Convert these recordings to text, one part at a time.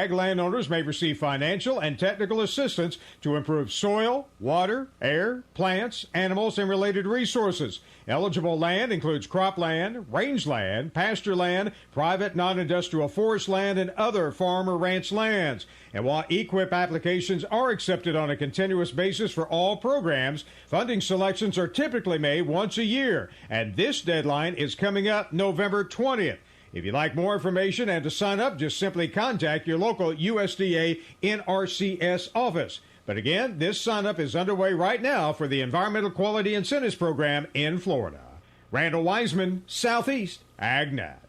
ag landowners may receive financial and technical assistance to improve soil, water, air, plants, animals, and related resources. Eligible land includes cropland, rangeland, pasture land, private non-industrial forest land, and other farm or ranch lands. And while EQIP applications are accepted on a continuous basis for all programs, funding selections are typically made once a year, and this deadline is coming up November 20th. If you'd like more information and to sign up, just simply contact your local USDA NRCS office. But again, this sign-up is underway right now for the Environmental Quality Incentives Program in Florida. Randall Wiseman, Southeast AgNet.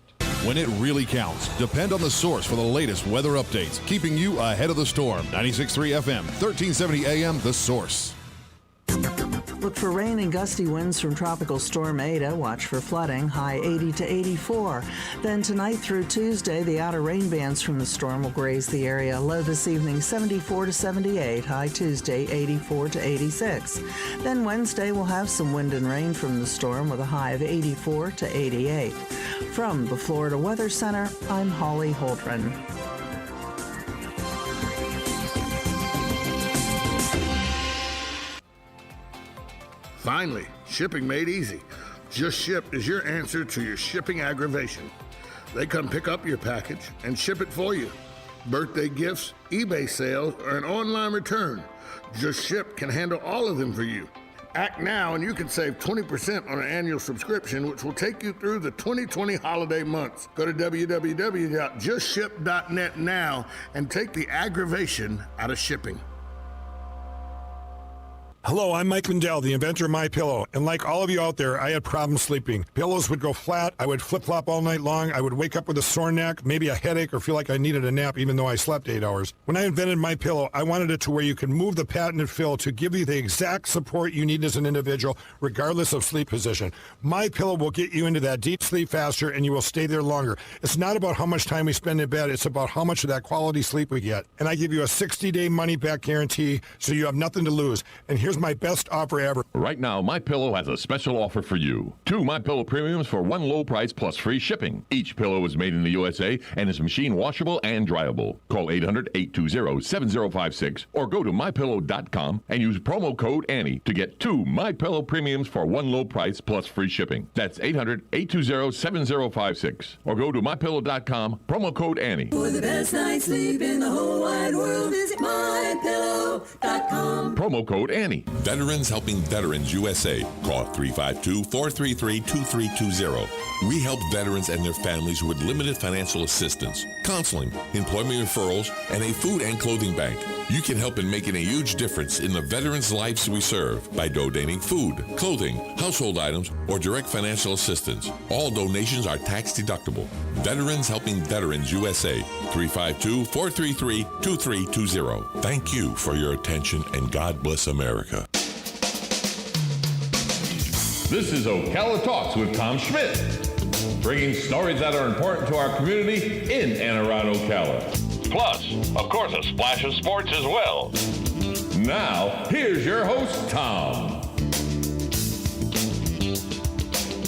When it really counts, depend on the source for the latest weather updates, keeping you ahead of the storm. 96.3 FM, 1370 AM, The Source. Look for rain and gusty winds from Tropical Storm Ada. Watch for flooding, high 80 to 84. Then tonight through Tuesday, the outer rain bands from the storm will graze the area. Low this evening, 74 to 78. High Tuesday, 84 to 86. Then Wednesday, we'll have some wind and rain from the storm with a high of 84 to 88. From the Florida Weather Center, I'm Holly Holdren. Finally, shipping made easy. Just Ship is your answer to your shipping aggravation. They come pick up your package and ship it for you. Birthday gifts, eBay sales, or an online return. Just Ship can handle all of them for you. Act now and you can save 20% on an annual subscription, which will take you through the 2020 holiday months. Go to www.justship.net now and take the aggravation out of shipping. Hello, I'm Mike Lindell, the inventor of MyPillow, and like all of you out there, I had problems sleeping. Pillows would go flat, I would flip-flop all night long, I would wake up with a sore neck, maybe a headache, or feel like I needed a nap even though I slept 8 hours. When I invented MyPillow, I wanted it to where you can move the patented fill to give you the exact support you need as an individual, regardless of sleep position. MyPillow will get you into that deep sleep faster, and you will stay there longer. It's not about how much time we spend in bed, it's about how much of that quality sleep we get. And I give you a 60-day money-back guarantee, so you have nothing to lose. And here's my best offer ever. Right now, MyPillow has a special offer for you. 2 MyPillow premiums for one low price plus free shipping. Each pillow is made in the USA and is machine washable and dryable. Call 800-820-7056 or go to MyPillow.com and use promo code Annie to get 2 MyPillow premiums for one low price plus free shipping. That's 800-820-7056 or go to MyPillow.com, promo code Annie. For the best night's sleep in the whole wide world, visit MyPillow.com. Promo code Annie. Veterans Helping Veterans USA. Call 352-433-2320. We help veterans and their families with limited financial assistance, counseling, employment referrals, and a food and clothing bank. You can help in making a huge difference in the veterans' lives we serve by donating food, clothing, household items, or direct financial assistance. All donations are tax deductible. Veterans Helping Veterans USA. 352-433-2320. Thank you for your attention, and God bless America. This is Ocala Talks with Tom Schmitz, bringing stories that are important to our community in and around Ocala. Plus, of course, a splash of sports as well. Now, here's your host, Tom.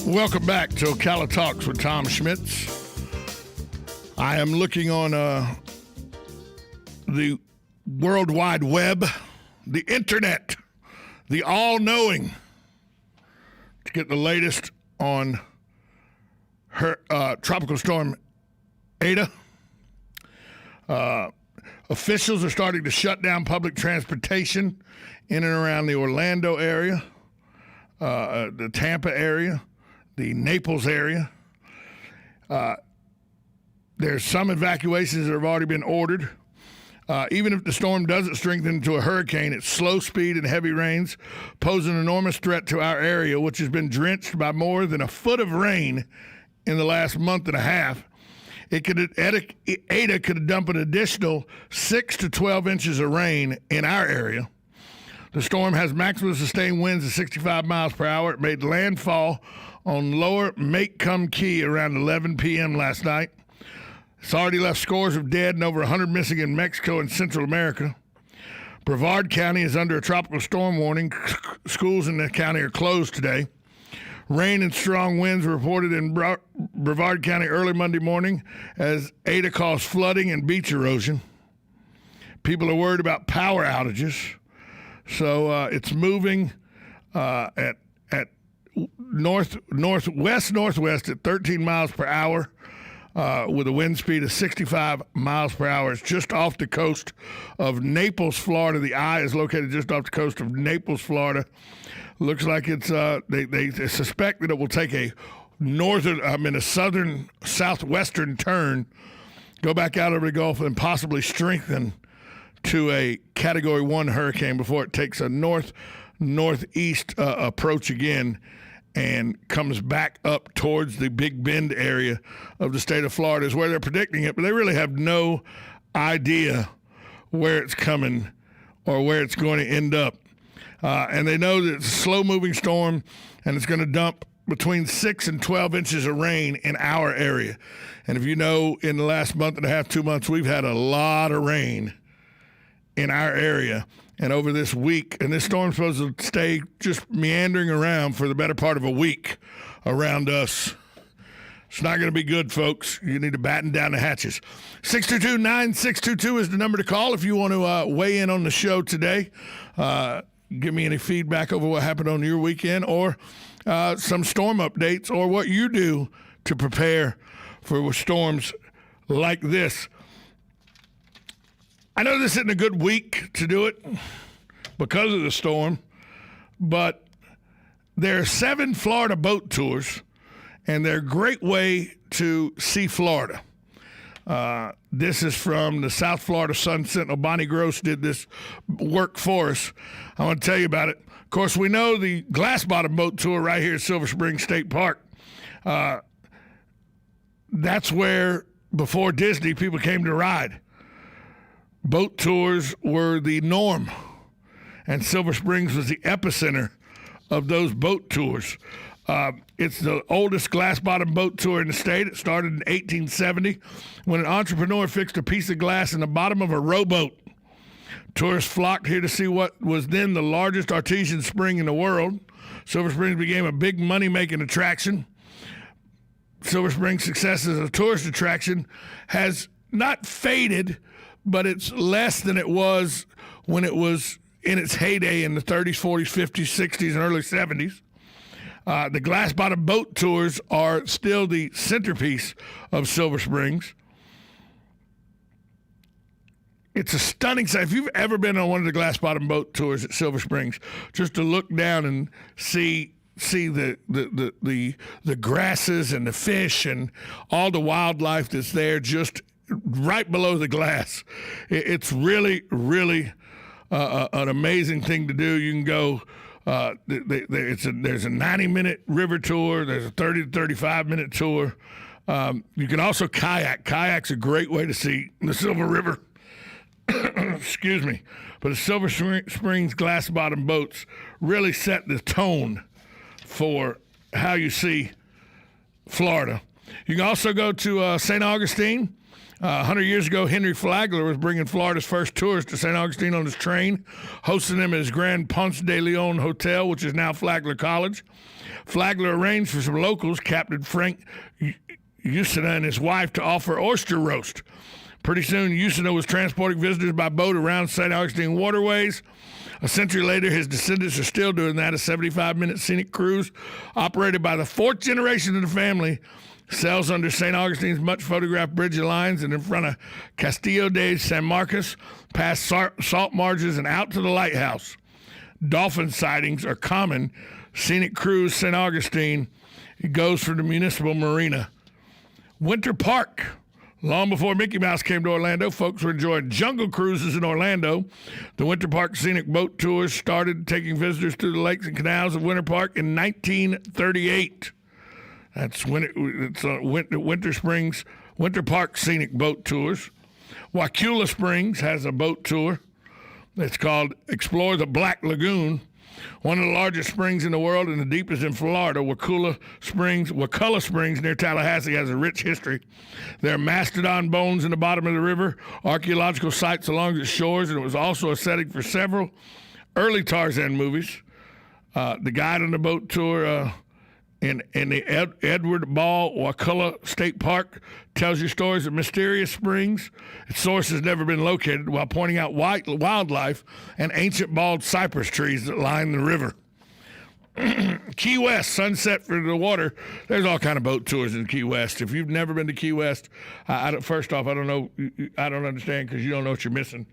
Welcome back to Ocala Talks with Tom Schmitz. I am looking on the World Wide Web, the internet, the all-knowing, to get the latest on her Tropical Storm Ada. Officials are starting to shut down public transportation in and around the Orlando area, the Tampa area, the Naples area. There's some evacuations that have already been ordered. Even if the storm doesn't strengthen into a hurricane, its slow speed and heavy rains pose an enormous threat to our area, which has been drenched by more than a foot of rain in the last month and a half. Ada could dump an additional 6 to 12 inches of rain in our area. The storm has maximum sustained winds of 65 miles per hour. It made landfall on lower Macomb Key around 11 p.m. last night. It's already left scores of dead and over 100 missing in Mexico and Central America. Brevard County is under a tropical storm warning. Schools in the county are closed today. Rain and strong winds were reported in Brevard County early Monday morning as Ada caused flooding and beach erosion. People are worried about power outages. So it's moving at northwest at 13 miles per hour with a wind speed of 65 miles per hour. It's just off the coast of Naples, Florida. The eye is located just off the coast of Naples, Florida. Looks like it's they suspect that it will take a southern southwestern turn, go back out over the Gulf, and possibly strengthen to a Category 1 hurricane before it takes a northeast approach again and comes back up towards the Big Bend area of the state of Florida is where they're predicting it, but they really have no idea where it's coming or where it's going to end up. And they know that it's a slow-moving storm, and it's going to dump between 6 and 12 inches of rain in our area. And if you know, in the last month and a half, 2 months, we've had a lot of rain in our area. And over this week, and this storm's supposed to stay just meandering around for the better part of a week around us. It's not going to be good, folks. You need to batten down the hatches. 622-9622 is the number to call if you want to weigh in on the show today. Give me any feedback over what happened on your weekend or some storm updates or what you do to prepare for storms like this. I know this isn't a good week to do it because of the storm, but there are 7 Florida boat tours, and they're a great way to see Florida. This is from the South Florida Sun Sentinel. Bonnie Gross did this work for us. I want to tell you about it. Of course, we know the Glass Bottom Boat Tour right here at Silver Spring State Park. That's where, before Disney, people came to ride. Boat tours were the norm, and Silver Springs was the epicenter of those boat tours. It's the oldest glass-bottom boat tour in the state. It started in 1870 when an entrepreneur fixed a piece of glass in the bottom of a rowboat. Tourists flocked here to see what was then the largest artesian spring in the world. Silver Springs became a big money-making attraction. Silver Springs' success as a tourist attraction has not faded, but it's less than it was when it was in its heyday in the 30s, 40s, 50s, 60s, and early 70s. The glass bottom boat tours are still the centerpiece of Silver Springs. It's a stunning sight. If you've ever been on one of the glass bottom boat tours at Silver Springs, just to look down and see the grasses and the fish and all the wildlife that's there just right below the glass. It's really, really an amazing thing to do. You can go. There's a 90-minute river tour. There's a 30 to 35-minute tour. You can also kayak. Kayak's a great way to see the Silver River. Excuse me. But the Silver Springs glass bottom boats really set the tone for how you see Florida. You can also go to St. Augustine. 100 years ago, Henry Flagler was bringing Florida's first tourists to St. Augustine on his train, hosting them at his Grand Ponce de Leon Hotel, which is now Flagler College. Flagler arranged for some locals, Captain Frank Usina and his wife, to offer oyster roast. Pretty soon, Usina was transporting visitors by boat around St. Augustine waterways. A century later, his descendants are still doing that, a 75-minute scenic cruise operated by the 4th generation of the family. Sails under St. Augustine's much-photographed Bridge of Lions and in front of Castillo de San Marcos, past salt marshes and out to the lighthouse. Dolphin sightings are common. Scenic cruise St. Augustine, it goes for the municipal marina. Winter Park. Long before Mickey Mouse came to Orlando, folks were enjoying jungle cruises in Orlando. The Winter Park Scenic Boat Tours started taking visitors through the lakes and canals of Winter Park in 1938. That's when it's Winter Park Scenic Boat Tours. WOCA Springs has a boat tour. It's called Explore the Black Lagoon. One of the largest springs in the world and the deepest in Florida, Wakulla Springs near Tallahassee has a rich history. There are mastodon bones in the bottom of the river, archaeological sites along its shores, and it was also a setting for several early Tarzan movies. The guide on the boat tour in the Edward Ball Ocala State Park tells you stories of mysterious springs. Its source has never been located, while pointing out wildlife and ancient bald cypress trees that line the river. Key West, sunset for the water. There's all kind of boat tours in Key West. If you've never been to Key West, first off, I don't know. I don't understand because you don't know what you're missing.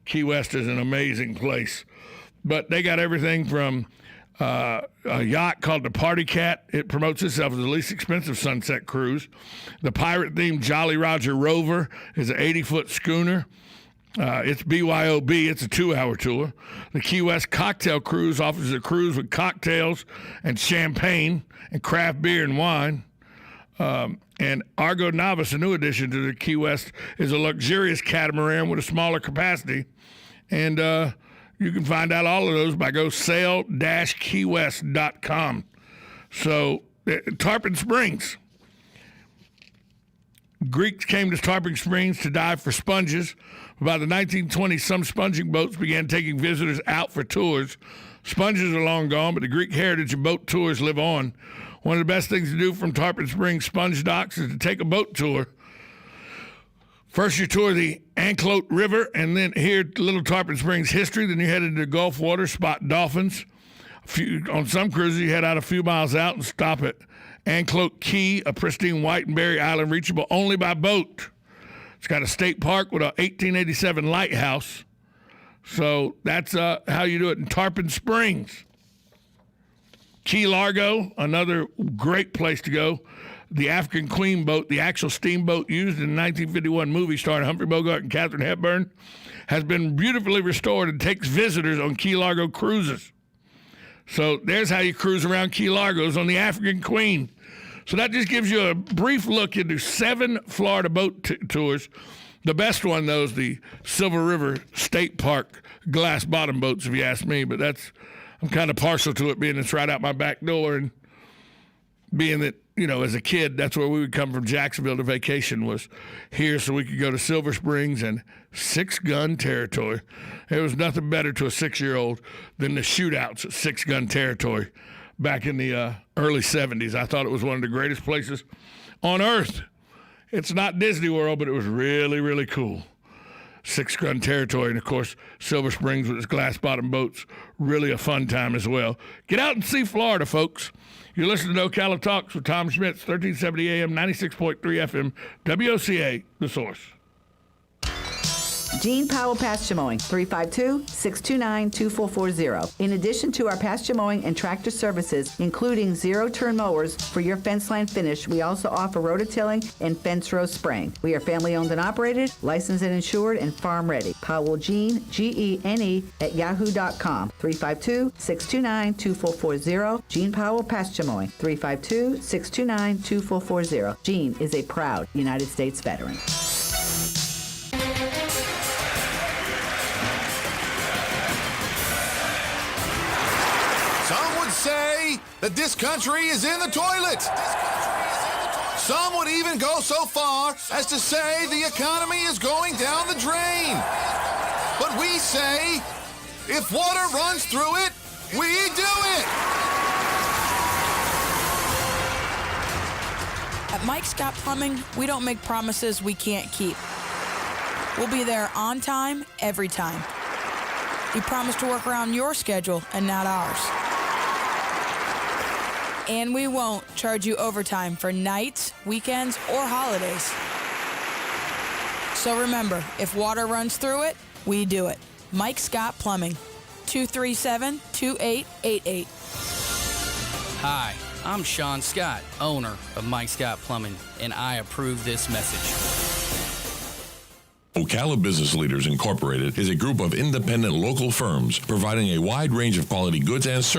Key West is an amazing place. But they got everything from a yacht called the Party Cat. It promotes itself as the least expensive sunset cruise. The pirate-themed Jolly Roger Rover is an 80-foot schooner. It's BYOB. It's a 2-hour tour. The Key West Cocktail Cruise offers a cruise with cocktails and champagne and craft beer and wine. And Argo Novice, a new addition to the Key West, is a luxurious catamaran with a smaller capacity. And you can find out all of those by go sail-keywest.com. So, Tarpon Springs. Greeks came to Tarpon Springs to dive for sponges. By the 1920s, some sponging boats began taking visitors out for tours. Sponges are long gone, but the Greek heritage of boat tours live on. One of the best things to do from Tarpon Springs Sponge Docks is to take a boat tour. First, you tour the Anclote River, and then hear Little Tarpon Springs history. Then you head into the Gulf water, spot dolphins. On some cruises, you head out a few miles out and stop at Anclote Key, a pristine Whitenberry Island reachable only by boat. It's got a state park with a 1887 lighthouse. So that's how you do it in Tarpon Springs. Key Largo, another great place to go. The African Queen boat, the actual steamboat used in the 1951 movie starring Humphrey Bogart and Katharine Hepburn, has been beautifully restored and takes visitors on Key Largo cruises. So there's how you cruise around Key Largo's on the African Queen. So that just gives you a brief look into 7 Florida boat tours. The best one, though, is the Silver River State Park glass bottom boats, if you ask me. But I'm kind of partial to it, being it's right out my back door, and being that, as a kid, that's where we would come from Jacksonville to vacation, was here so we could go to Silver Springs and six-gun territory. There was nothing better to a 6-year-old than the shootouts at six-gun territory back in the early 70s. I thought it was one of the greatest places on earth. It's not Disney World, but it was really, really cool. Six-gun territory, and, of course, Silver Springs with its glass-bottom boats, really a fun time as well. Get out and see Florida, folks. You're listening to Ocala Talks with Tom Schmitz, 1370 AM, 96.3 FM, WOCA, The Source. Gene Powell Pasture Mowing, 352-629-2440. In addition to our pasture mowing and tractor services, including zero-turn mowers for your fence line finish, we also offer rototilling and fence row spraying. We are family-owned and operated, licensed and insured, and farm-ready. Powell Gene, Gene, at yahoo.com. 352-629-2440. Gene Powell Pasture Mowing, 352-629-2440. Gene is a proud United States veteran. Say that this country is in the toilet. Some would even go so far as to say the economy is going down the drain. But we say, if water runs through it, we do it. At Mike Scott Plumbing, we don't make promises we can't keep. We'll be there on time, every time. We promise to work around your schedule and not ours. And we won't charge you overtime for nights, weekends, or holidays. So remember, if water runs through it, we do it. Mike Scott Plumbing, 237-2888. Hi, I'm Sean Scott, owner of Mike Scott Plumbing, and I approve this message. Ocala Business Leaders Incorporated is a group of independent local firms providing a wide range of quality goods and services